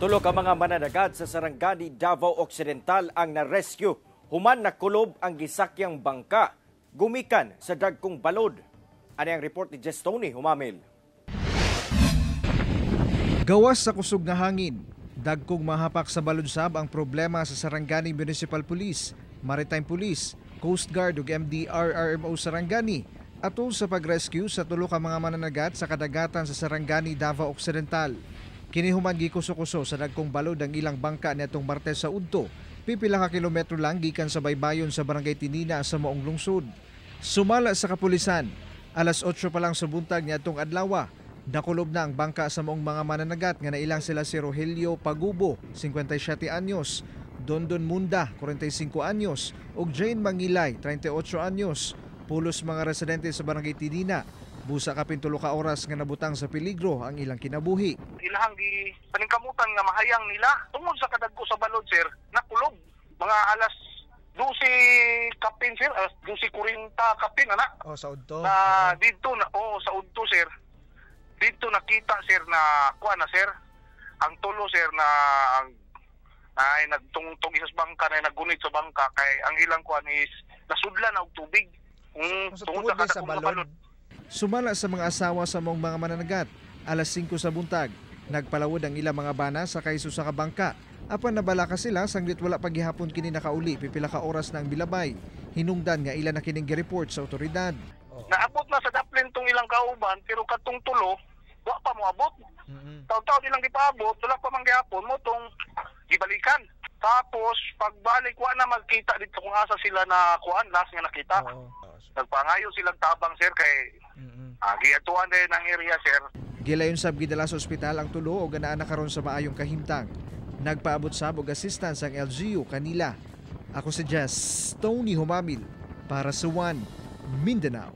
Tulo ka mga mananagat sa Sarangani, Davao Occidental ang na-rescue. Human nakulob ang gisakyang bangka. Gumikan sa dagkong balod. Ano ang report ni Jess Tony Humamil? Gawas sa kusog nga hangin, dagkong mahapak sa balunsab ang problema sa Sarangani Municipal Police, Maritime Police, Coast Guard ug MDRRMO Sarangani atol sa pag-rescue sa tulo ka mga mananagat sa kadagatan sa Sarangani, Davao Occidental. Kinihuman gikuso-kuso sa dagkong balod ang ilang bangka niadtong Martes sa udto, pipila ka kilometro lang gikan sa baybayon sa Barangay Tinina sa Maong Lungsod. Sumala sa kapulisan, alas 8 pa lang sa buntag niadtong adlaw, nakulob na ang bangka sa maong mga mananagat nga nailang sila si Rogelio Pagubo, 57 anyos, Dondon Munda, 45 anyos, ug Jane Mangilay, 38 anyos, pulos mga residente sa Barangay Tinina. Busa kapin 3 ka oras nga nabutang sa peligro ang ilang kinabuhi. Ilahang gi paningkamutan nga mahayang nila tungod sa kadagko sa balod sir, nakulob mga alas 12 kapin sir, alas 12:40 kapin ana. Oh, sa udto. Na didto na sa udto sir. Dito nakita sir na kuan na sir. Ang tulo sir na ay nagtungtong isas bangka na nagunit sa bangka kay ang ilang kuan is nasudlan og tubig. Tungod sa kadagko balod. Sumala sa mga asawa sa mong mga mananagat, alas 5 sa buntag, nagpalawod ang ilang mga bana sa kaiso sa kabangka. Apan nabalaka sila sanggit wala paghihapon kini nakauli pipila ka oras na ang bilabay. Hinungdan nga ilan na kining gi-report sa otoridad. Naabot na sa daplin tong ilang kauban pero katong tulo wa pa mo abot. Taw-taw nilang gipaabot, wala pa man gihapon mo tong gibalikan. Tapos pagbalik wa na magkita dito kung asa sila na kuan last nga nakita. Nagpangayo silang tabang sir kay giatuan din ang area sir. Gilayon sab gidala sa ospital ang tulo o ganaan na karon sa maayong kahimtang. Nagpaabot sab og assistance ang LGU kanila. Ako si Jess Tony Humamil para sa One Mindanao.